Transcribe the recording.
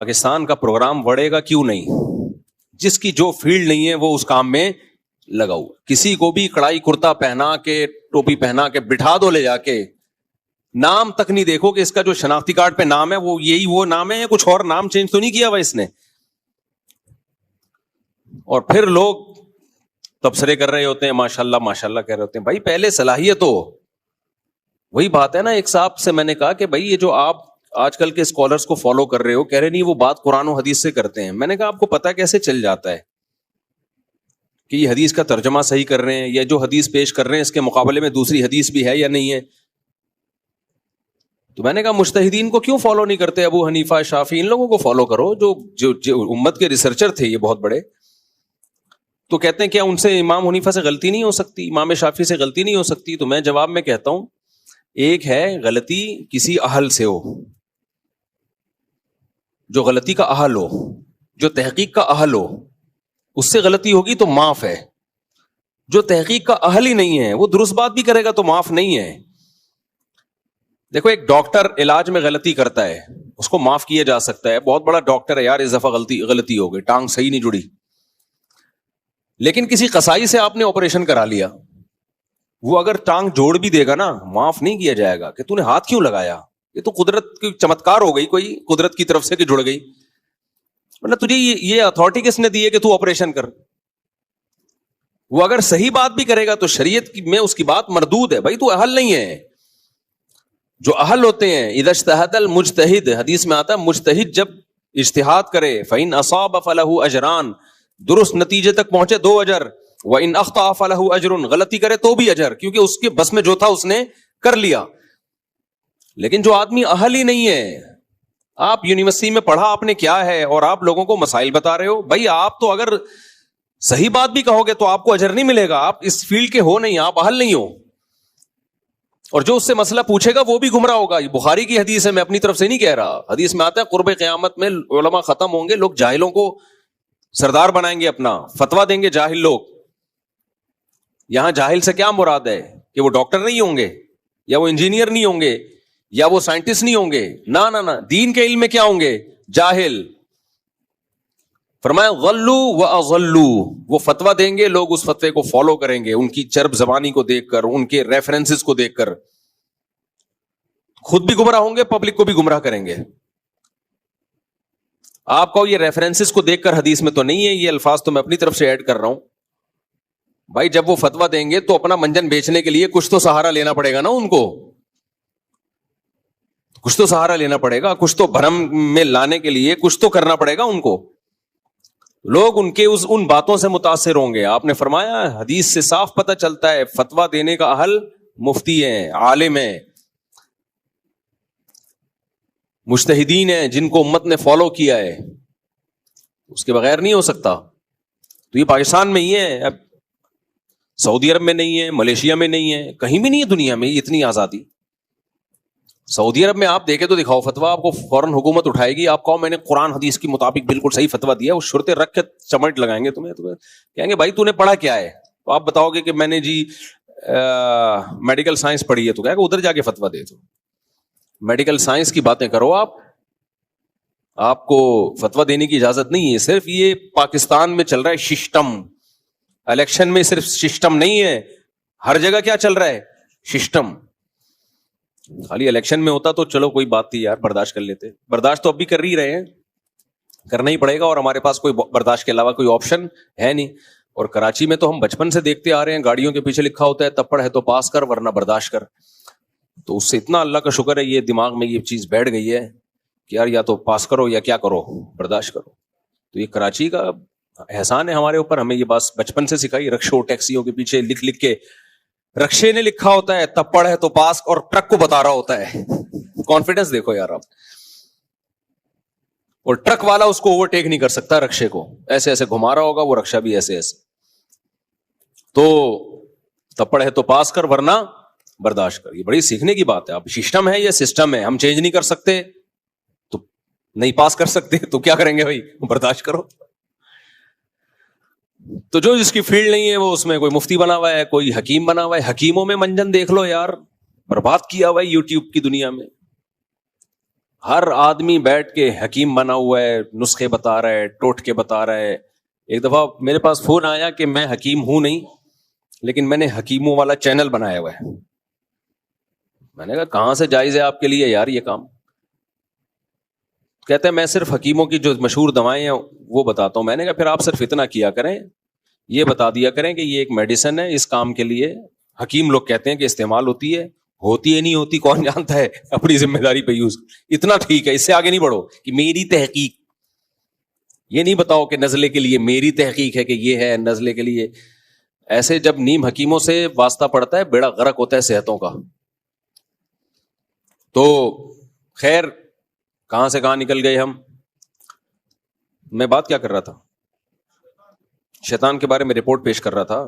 پاکستان کا پروگرام بڑھے گا کیوں نہیں؟ جس کی جو فیلڈ نہیں ہے وہ اس کام میں لگا ہوا. کسی کو بھی کڑائی کرتا پہنا کے ٹوپی پہنا کے بٹھا دو لے جا کے, نام تک نہیں دیکھو کہ اس کا جو شناختی کارڈ پہ نام ہے وہ یہی وہ نام ہے یا کچھ اور نام چینج تو نہیں کیا ہوا اس نے. اور پھر لوگ تبصرے کر رہے ہوتے ہیں, ماشاءاللہ ماشاءاللہ کہہ رہے ہوتے ہیں. بھائی پہلے صلاحیت ہو. وہی بات ہے نا, ایک صاحب سے میں نے کہا کہ بھائی یہ جو آپ آج کل کے اسکالرس کو فالو کر رہے ہو, کہہ رہے نہیں وہ بات قرآن و حدیث سے کرتے ہیں. میں نے کہا آپ کو پتہ کیسے چل جاتا ہے کہ یہ حدیث کا ترجمہ صحیح کر رہے ہیں, یا جو حدیث پیش کر رہے ہیں اس کے مقابلے میں دوسری حدیث بھی ہے یا نہیں ہے؟ تو میں نے کہا مجتہدین کو کیوں فالو نہیں کرتے؟ ابو حنیفہ, شافعی, ان لوگوں کو فالو کرو جو امت کے ریسرچر تھے یہ بہت بڑے. تو کہتے ہیں کیا ان سے امام حنیفہ سے غلطی نہیں ہو سکتی, امام شافعی سے غلطی نہیں ہو سکتی؟ تو میں جواب میں کہتا ہوں ایک ہے غلطی کسی اہل سے ہو, جو غلطی کا اہل ہو, جو تحقیق کا اہل ہو, اس سے غلطی ہوگی تو معاف ہے. جو تحقیق کا اہل ہی نہیں ہے وہ درست بات بھی کرے گا تو معاف نہیں ہے. دیکھو ایک ڈاکٹر علاج میں غلطی کرتا ہے, اس کو معاف کیا جا سکتا ہے, بہت بڑا ڈاکٹر ہے یار, اس دفعہ غلطی ہو گئی, ٹانگ صحیح نہیں جڑی. لیکن کسی قصائی سے آپ نے آپریشن کرا لیا, وہ اگر ٹانگ جوڑ بھی دے گا نا, معاف نہیں کیا جائے گا کہ تو نے ہاتھ کیوں لگایا, یہ تو قدرت کی چمتکار ہو گئی, کوئی قدرت کی طرف سے کہ جڑ گئی, مطلب تجھے یہ اتھارٹی کس نے دی ہے کہ تو آپریشن کر. وہ اگر صحیح بات بھی کرے گا تو شریعت میں اس کی بات مردود ہے. بھائی تو اہل نہیں ہے. جو اہل ہوتے ہیں اذا اجتہد المجتہد, حدیث میں آتا ہے مجتہد جب اجتہاد کرے فإن أصاب فله أجران, درست نتیجے تک پہنچے 2 اجر, وإن أخطأ فله أجر, غلطی کرے تو بھی اجر, کیونکہ اس کے بس میں جو تھا اس نے کر لیا. لیکن جو آدمی اہل ہی نہیں ہے, آپ یونیورسٹی میں پڑھا آپ نے کیا ہے اور آپ لوگوں کو مسائل بتا رہے ہو, بھائی آپ تو اگر صحیح بات بھی کہو گے تو آپ کو اجر نہیں ملے گا, آپ اس فیلڈ کے ہو نہیں, آپ اہل نہیں ہو. اور جو اس سے مسئلہ پوچھے گا وہ بھی گمراہ ہوگا. یہ بخاری کی حدیث ہے, میں اپنی طرف سے نہیں کہہ رہا. حدیث میں آتا ہے قرب قیامت میں علماء ختم ہوں گے, لوگ جاہلوں کو سردار بنائیں گے, اپنا فتویٰ دیں گے جاہل لوگ. یہاں جاہل سے کیا مراد ہے کہ وہ ڈاکٹر نہیں ہوں گے, یا وہ انجینئر نہیں ہوں گے, یا وہ سائنٹسٹ نہیں ہوں گے, نہ دین کے علم میں کیا ہوں گے؟ جاہل. فرمایا غلو و اضلو, وہ فتویٰ دیں گے, لوگ اس فتوے کو فالو کریں گے, ان کی چرب زبانی کو دیکھ کر, ان کے ریفرنسز کو دیکھ کر, خود بھی گمراہ ہوں گے, پبلک کو بھی گمراہ کریں گے. آپ کو یہ ریفرنسز کو دیکھ کر حدیث میں تو نہیں ہے, یہ الفاظ تو میں اپنی طرف سے ایڈ کر رہا ہوں. بھائی جب وہ فتویٰ دیں گے تو اپنا منجن بیچنے کے لیے کچھ تو سہارا لینا پڑے گا نا ان کو, کچھ تو سہارا لینا پڑے گا, کچھ تو بھرم میں لانے کے لیے کچھ تو کرنا پڑے گا ان کو. لوگ ان کے ان باتوں سے متاثر ہوں گے. آپ نے فرمایا حدیث سے صاف پتہ چلتا ہے فتویٰ دینے کا اہل مفتی ہے, عالم ہے, مجتہدین ہیں, جن کو امت نے فالو کیا ہے, اس کے بغیر نہیں ہو سکتا. تو یہ پاکستان میں ہی ہے, اب سعودی عرب میں نہیں ہے, ملیشیا میں نہیں ہے, کہیں بھی نہیں ہے دنیا میں اتنی آزادی. سعودی عرب میں آپ دیکھیں تو دکھاؤ فتویٰ, آپ کو فوراً حکومت اٹھائے گی, آپ کہو میں نے قرآن حدیث کے مطابق بالکل صحیح فتویٰ دیا, وہ شرطیں رکھ کے چمٹ لگائیں گے تمہیں کہیں گے بھائی تو نے پڑھا کیا ہے؟ تو آپ بتاؤ گے کہ میں نے جی میڈیکل سائنس پڑھی ہے, تو کہے گا ادھر جا کے فتویٰ دے. تو میڈیکل سائنس کی باتیں کرو آپ کو فتویٰ دینے کی اجازت نہیں ہے. صرف یہ پاکستان میں چل رہا ہے سسٹم, الیکشن میں صرف سسٹم نہیں ہے, ہر جگہ کیا چل رہا ہے؟ سسٹم. خالی الیکشن میں ہوتا تو چلو کوئی بات تھی یار, برداشت کر لیتے. برداشت تو اب بھی کر ہی رہے ہیں, کرنا ہی پڑے گا, اور ہمارے پاس کوئی برداشت کے علاوہ کوئی آپشن ہے نہیں. اور کراچی میں تو ہم بچپن سے دیکھتے آ رہے ہیں, گاڑیوں کے پیچھے لکھا ہوتا ہے تپڑ ہے تو پاس کر ورنہ برداشت کر. تو اس سے اتنا اللہ کا شکر ہے یہ دماغ میں یہ چیز بیٹھ گئی ہے کہ یار یا تو پاس کرو یا کیا کرو, برداشت کرو. تو یہ کراچی کا احسان ہے ہمارے اوپر, ہمیں یہ بات بچپن سے سکھائی. رکشوں ٹیکسیوں کے پیچھے لکھ کے, رکشے نے لکھا ہوتا ہے تپڑ ہے تو پاس, اور ٹرک کو بتا رہا ہوتا ہے. کانفیڈنس دیکھو یار آپ. اور ٹرک والا اس کو اوورٹیک نہیں کر سکتا, رکشے کو ایسے ایسے گھما رہا ہوگا, وہ رکشہ بھی ایسے ایسے. تو تپڑ ہے تو پاس کر ورنہ برداشت کر, یہ بڑی سیکھنے کی بات ہے. اب سسٹم ہے, یہ سسٹم ہے, ہم چینج نہیں کر سکتے, تو نہیں پاس کر سکتے تو کیا کریں گے بھائی, برداشت کرو. تو جو جس کی فیلڈ نہیں ہے وہ اس میں کوئی مفتی بنا ہوا ہے, کوئی حکیم بنا ہوا ہے. حکیموں میں منجن دیکھ لو یار, برباد کیا ہوا ہے یوٹیوب کی دنیا میں. ہر آدمی بیٹھ کے حکیم بنا ہوا ہے, نسخے بتا رہا ہے, ٹوٹکے بتا رہا ہے. ایک دفعہ میرے پاس فون آیا کہ میں حکیم ہوں نہیں, لیکن میں نے حکیموں والا چینل بنایا ہوا ہے. میں نے کہا کہاں سے جائز ہے آپ کے لیے یار یہ کام؟ کہتے ہیں میں صرف حکیموں کی جو مشہور دوائیں ہیں وہ بتاتا ہوں. میں نے کہا پھر آپ صرف اتنا کیا کریں, یہ بتا دیا کریں کہ یہ ایک میڈیسن ہے, اس کام کے لیے حکیم لوگ کہتے ہیں کہ استعمال ہوتی ہے نہیں ہوتی کون جانتا ہے, اپنی ذمہ داری پہ یوز. اتنا ٹھیک ہے, اس سے آگے نہیں بڑھو کہ میری تحقیق. یہ نہیں بتاؤ کہ نزلے کے لیے میری تحقیق ہے کہ یہ ہے نزلے کے لیے. ایسے جب نیم حکیموں سے واسطہ پڑتا ہے بیڑا غرق ہوتا ہے صحتوں کا. تو خیر کہاں سے کہاں نکل گئے ہم. میں بات کیا کر رہا تھا؟ شیطان کے بارے میں رپورٹ پیش کر رہا تھا.